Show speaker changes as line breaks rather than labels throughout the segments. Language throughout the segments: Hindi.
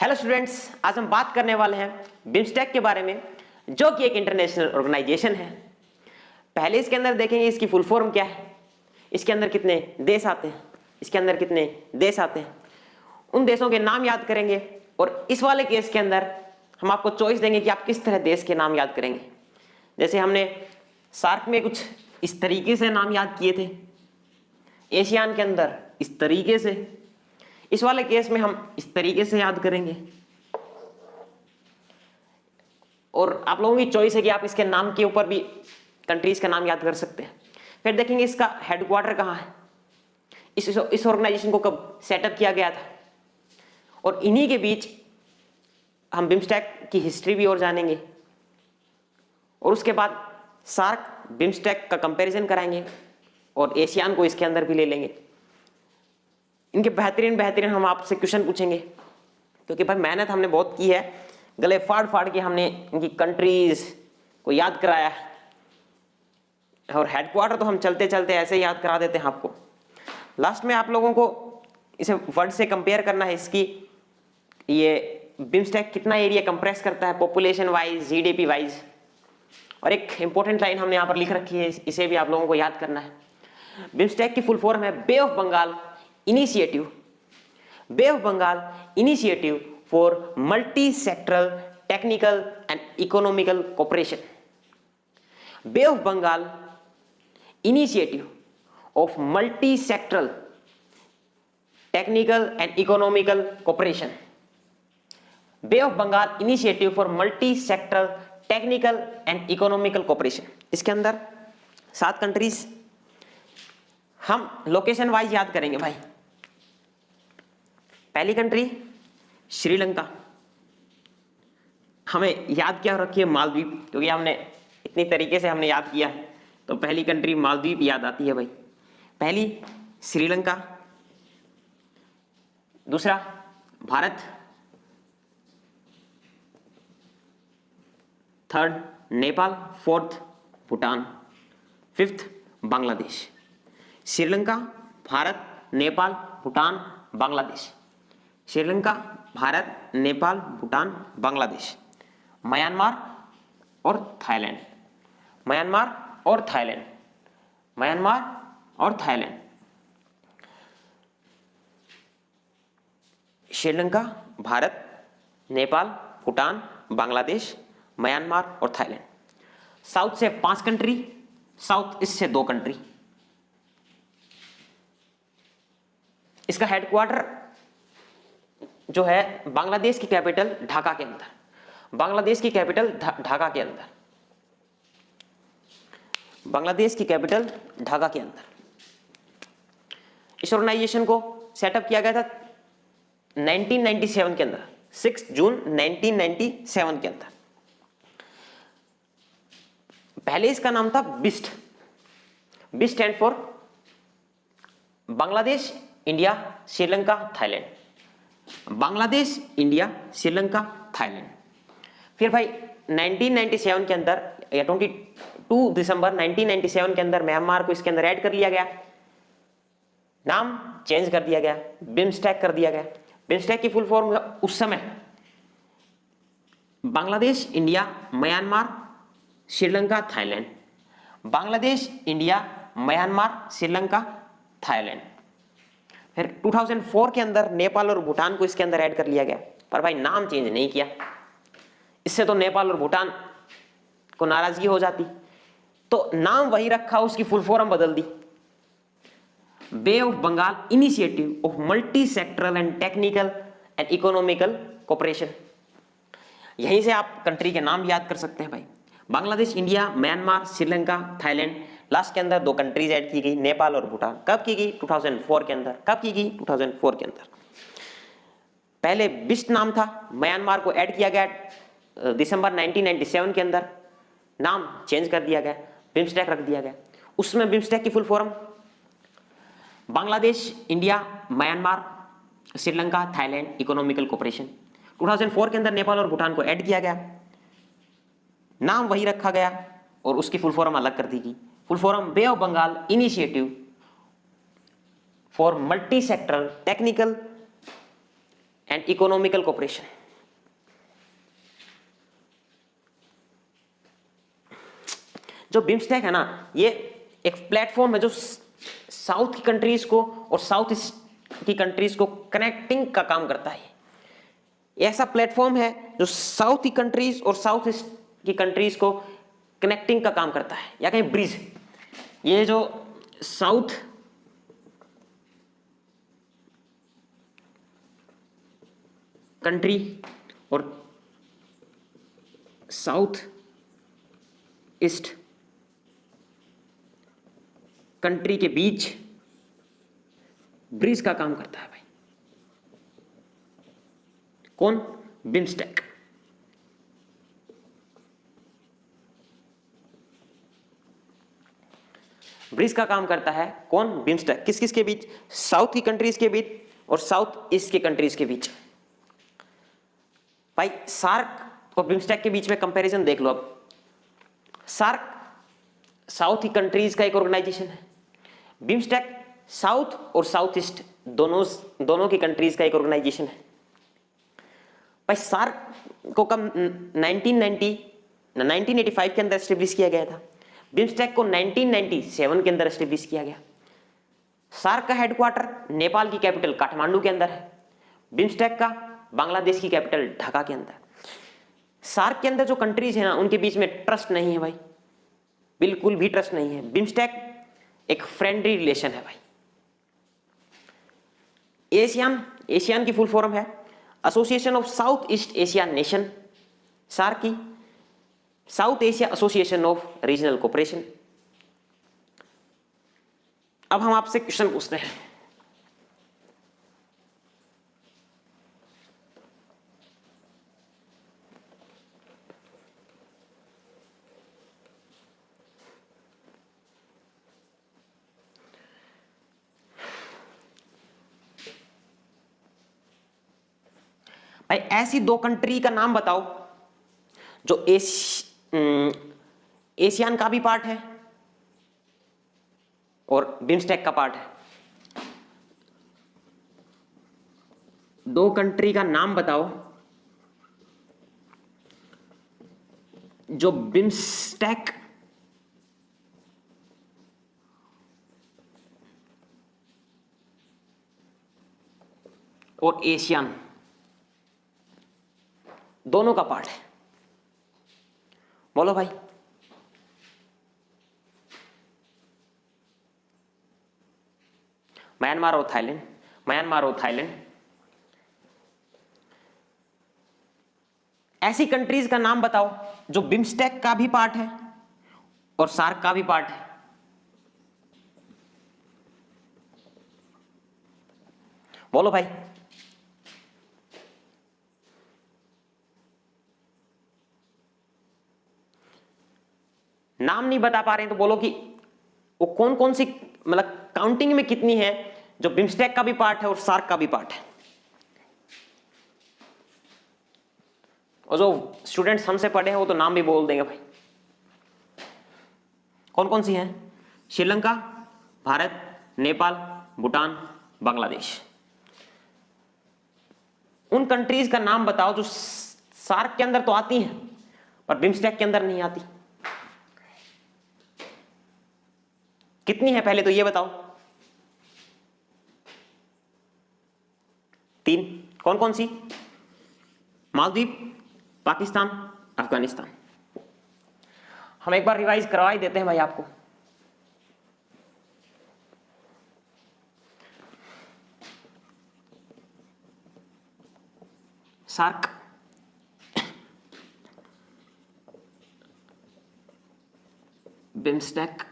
हेलो स्टूडेंट्स, आज हम बात करने वाले हैं बिम्स्टेक के बारे में, जो कि एक इंटरनेशनल ऑर्गेनाइजेशन है। पहले इसके अंदर देखेंगे इसकी फुल फॉर्म क्या है, इसके अंदर कितने देश आते हैं, इसके अंदर कितने देश आते हैं, उन देशों के नाम याद करेंगे। और इस वाले केस के अंदर हम आपको चॉइस देंगे कि आप किस तरह देश के नाम याद करेंगे। जैसे हमने सार्क में कुछ इस तरीके से नाम याद किए थे, एशियान के अंदर इस तरीके से, इस वाले केस में हम इस तरीके से याद करेंगे। और आप लोगों की चॉइस है कि आप इसके नाम के ऊपर भी कंट्रीज का नाम याद कर सकते हैं। फिर देखेंगे इसका हेडक्वार्टर कहाँ है, इस ऑर्गेनाइजेशन को कब सेटअप किया गया था, और इन्हीं के बीच हम बिम्स्टेक की हिस्ट्री भी और जानेंगे। और उसके बाद सार्क बिम्स्टेक का कंपैरिजन कराएंगे और एशियान को इसके अंदर भी ले लेंगे। इनके बेहतरीन हम आपसे क्वेश्चन पूछेंगे, क्योंकि भाई मेहनत हमने बहुत की है, गले फाड़ फाड़ के हमने इनकी कंट्रीज को याद कराया है। और हेडक्वार्टर तो हम चलते चलते ऐसे ही याद करा देते हैं आपको। लास्ट में आप लोगों को इसे वर्ल्ड से कंपेयर करना है, इसकी ये बिम्स्टेक कितना एरिया कंप्रेस करता है पॉपुलेशन वाइज, जीडीपी वाइज। और एक इंपॉर्टेंट लाइन हमने यहाँ पर लिख रखी है, इसे भी आप लोगों को याद करना है। बिम्स्टेक की फुल फॉर्म है Bay of Bengal initiative, Bay of Bengal initiative for multi sectoral technical and economical cooperation. Bay of Bengal initiative of multi sectoral technical and economical cooperation. Bay of Bengal initiative for multi sectoral technical and economical cooperation. इसके अंदर 7 कंट्रीज हम लोकेशन वाइज याद करेंगे भाई। पहली कंट्री श्रीलंका, हमें याद क्या रखी है मालदीव, क्योंकि हमने इतनी तरीके से हमने याद किया है, तो पहली कंट्री मालदीव याद आती है भाई। पहली श्रीलंका, दूसरा Bharat, third Nepal, fourth Bhutan, fifth Bangladesh. Sri Lanka, Bharat, Nepal, Bhutan, Bangladesh. Sri Lanka, Bharat, Nepal, Bhutan, Bangladesh. Myanmar और थाईलैंड, म्यांमार और थाईलैंड, म्यांमार और थाईलैंड। श्रीलंका, भारत, नेपाल, भूटान, बांग्लादेश, म्यांमार और थाईलैंड। साउथ से 5 कंट्री, साउथ ईस्ट से 2 कंट्री। इसका हेडक्वार्टर जो है बांग्लादेश की कैपिटल ढाका के अंदर, बांग्लादेश की कैपिटल ढाका के अंदर, बांग्लादेश की कैपिटल ढाका के अंदर। इस ऑर्गेनाइजेशन को सेटअप किया गया था 1997 के अंदर, 6 जून 1997 के अंदर। पहले इसका नाम था BIST, BIST stand for Bangladesh, India, Sri Lanka, Thailand. Bangladesh, India, Sri Lanka, Thailand. फिर भाई 1997 के अंदर या 22 दिसंबर 1997 के अंदर म्यांमार को इसके अंदर ऐड कर लिया गया, नाम चेंज कर दिया गया, बिम्स्टेक कर दिया गया। बिम्स्टेक की फुल फॉर्म उस समय Bangladesh, India, Myanmar, Sri Lanka, Thailand. Bangladesh, India, Myanmar, Sri Lanka, Thailand. फिर 2004 के अंदर नेपाल और भूटान को इसके अंदर ऐड कर लिया गया, पर भाई नाम चेंज नहीं किया। इससे तो नेपाल और भूटान को नाराजगी हो जाती, तो नाम वही रखा, उसकी फुल फॉर्म बदल दी, Bay of Bengal initiative of multi sectoral and technical and economical cooperation. यहीं से आप कंट्री के नाम याद कर सकते हैं भाई। Bangladesh, India, Myanmar, Sri Lanka, Thailand. Last के अंदर 2 कंट्रीज ऐड की गई, नेपाल और भूटान। कब की गई? 2004 के अंदर। कब की गई? 2004 के अंदर। पहले बिस्ट नाम था, म्यांमार को ऐड किया गया दिसंबर 1997 के अंदर, नाम चेंज कर दिया गया, बिम्स्टेक रख दिया गया। उसमें बिम्स्टेक की full form Bangladesh, India, Myanmar, Sri Lanka, Thailand economical cooperation. 2004 के अंदर नेपाल और भूटान को ऐड किया गया, नाम वही रखा गया और उसकी फुल फॉर्म अलग कर दी गई। Full form Bay of Bengal initiative for multi sectoral technical and economical cooperation. जो बिम्स्टेक है ना, ये एक प्लेटफॉर्म है जो साउथ की कंट्रीज को और साउथ ईस्ट की कंट्रीज को कनेक्टिंग का काम करता है। ऐसा प्लेटफॉर्म है जो साउथ की कंट्रीज और साउथ ईस्ट की कंट्रीज को कनेक्टिंग का काम करता है, या कहीं ब्रिज। ये जो साउथ कंट्री और साउथ ईस्ट कंट्री के बीच ब्रिज का काम करता है भाई। कौन? बिम्स्टेक। ब्रिज का काम करता है कौन? बिम्स्टेक। किस किस के बीच? साउथ की कंट्रीज के बीच और साउथ ईस्ट के कंट्रीज के बीच। भाई सार्क और बिम्स्टेक के बीच में कंपैरिजन देख लो। अब सार्क साउथ की कंट्रीज का एक ऑर्गेनाइजेशन है, बिम्स्टेक साउथ और साउथ ईस्ट दोनों की कंट्रीज का एक ऑर्गेनाइजेशन है। भाई सार्क को कब 1985 के अंदर एस्टेब्लिश किया गया था। बिम्स्टेक को 1997 के अंदर एस्टेब्लिश किया गया। सार्क का हेडक्वार्टर नेपाल की कैपिटल काठमांडू के अंदर है, बिम्स्टेक का बांग्लादेश की कैपिटल ढाका के अंदर। सार्क के अंदर जो कंट्रीज है ना, उनके बीच में ट्रस्ट नहीं है भाई, बिल्कुल भी ट्रस्ट नहीं है। बिम्स्टेक एक फ्रेंडली रिलेशन है भाई। एशियान की फुल फॉर्म है association of South East Asia nation, SAARC की South Asia association of regional cooperation. अब हम आपसे क्वेश्चन पूछते हैं। भाई ऐसी दो कंट्री का नाम बताओ जो एशियान का भी पार्ट है और बिम्स्टेक का पार्ट है। दो कंट्री का नाम बताओ जो बिम्स्टेक और एशियन दोनों का पार्ट है। बोलो भाई। म्यांमार और थाईलैंड, म्यांमार और थाईलैंड। ऐसी कंट्रीज का नाम बताओ जो बिम्स्टेक का भी पार्ट है और सार्क का भी पार्ट है। बोलो भाई। नाम नहीं बता पा रहे हैं तो बोलो कि वो कौन कौन सी, मतलब काउंटिंग में कितनी है जो बिम्स्टेक का भी पार्ट है और सार्क का भी पार्ट है। और जो स्टूडेंट्स हमसे पढ़े हैं वो तो नाम भी बोल देंगे भाई। कौन कौन सी हैं? श्रीलंका, भारत, नेपाल, भूटान, बांग्लादेश। उन कंट्रीज का नाम बताओ जो सार्क के अंदर तो आती हैं पर बिम्स्टेक के अंदर नहीं आती। कितनी है पहले तो ये बताओ। 3। कौन कौन सी? मालदीव, पाकिस्तान, अफगानिस्तान। हम एक बार रिवाइज करवा ही देते हैं भाई आपको। सार्क, बिम्स्टेक,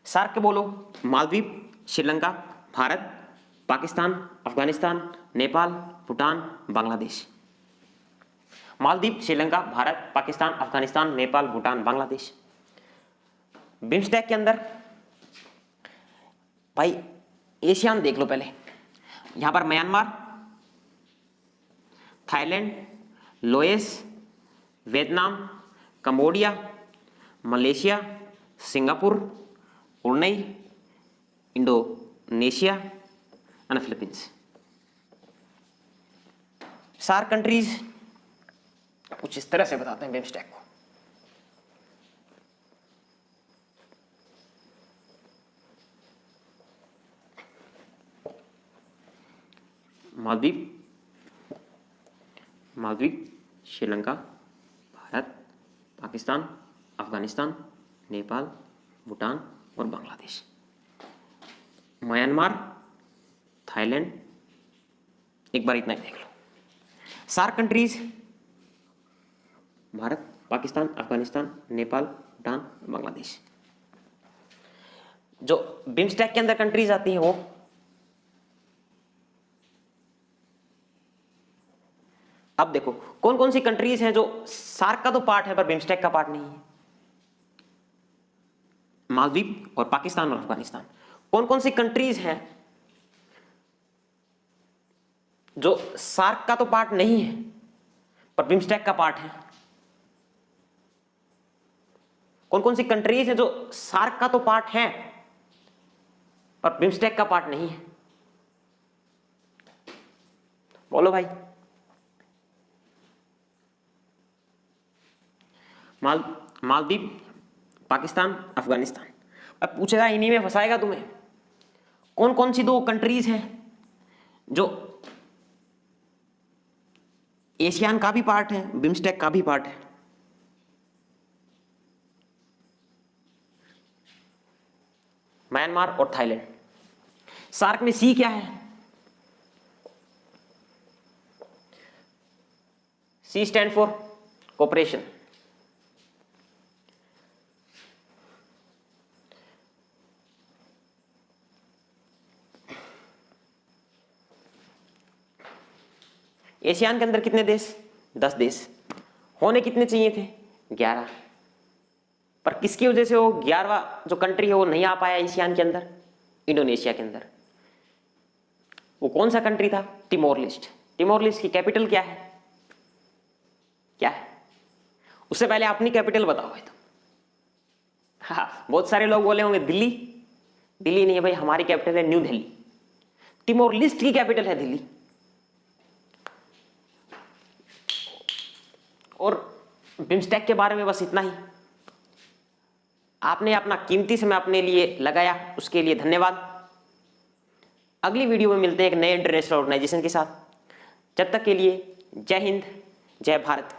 सार्क के बोलो। मालदीव, श्रीलंका, भारत, पाकिस्तान, अफगानिस्तान, नेपाल, भूटान, बांग्लादेश। मालदीव, श्रीलंका, भारत, पाकिस्तान, अफगानिस्तान, नेपाल, भूटान, बांग्लादेश। बिम्स्टेक के अंदर भाई एशियान देख लो पहले। यहां पर Myanmar, Thailand, Laos, Vietnam, Cambodia, Malaysia, Singapore, Brunei, Indonesia and Philippines. SAARC countries कुछ इस तरह से बताते हैं बिम्स्टेक को। मालदीव, श्रीलंका, भारत, पाकिस्तान, अफगानिस्तान, नेपाल, भूटान और बांग्लादेश। म्यांमार, थाईलैंड, एक बार इतना ही देख लो। SAARC countries Bharat, Pakistan, Afghanistan, Nepal, Bhutan, Bangladesh. जो बिम्स्टेक के अंदर कंट्रीज आती हैं वो अब देखो कौन कौन सी कंट्रीज हैं जो सार्क का तो पार्ट है पर बिम्स्टेक का पार्ट नहीं है। मालदीव और पाकिस्तान और अफगानिस्तान। कौन कौन सी कंट्रीज हैं जो सार्क का तो पार्ट नहीं है पर बिम्स्टेक का पार्ट है। कौन कौन सी कंट्रीज हैं जो सार्क का तो पार्ट है पर बिम्स्टेक का पार्ट नहीं है। बोलो भाई। मालदीव, पाकिस्तान, अफगानिस्तान। अब पूछेगा इन्हीं में फंसाएगा तुम्हें। कौन कौन सी दो कंट्रीज हैं जो एशियान का भी पार्ट है, बिम्स्टेक का भी पार्ट है। म्यांमार और थाईलैंड। सार्क में सी क्या है? सी स्टैंड फॉर कोऑपरेशन। एशियान के अंदर कितने देश? 10 देश। होने कितने चाहिए थे? 11। पर किसकी वजह से वो 11वां जो कंट्री है वो नहीं आ पाया एशियान के अंदर? इंडोनेशिया के अंदर। वो कौन सा कंट्री था? टिमोर लेस्ट। टिमोर लेस्ट की कैपिटल क्या है? क्या है? उससे पहले अपनी कैपिटल बताओ। तो हाँ, बहुत सारे लोग बोले होंगे दिल्ली। दिल्ली नहीं है भाई, हमारी कैपिटल है न्यू दिल्ली। टिमोर लेस्ट की कैपिटल है दिल्ली। और बिम्स्टेक के बारे में बस इतना ही। आपने अपना कीमती समय अपने लिए लगाया, उसके लिए धन्यवाद। अगली वीडियो में मिलते हैं एक नए इंटरनेशनल ऑर्गेनाइजेशन के साथ। जब तक के लिए जय हिंद, जय भारत।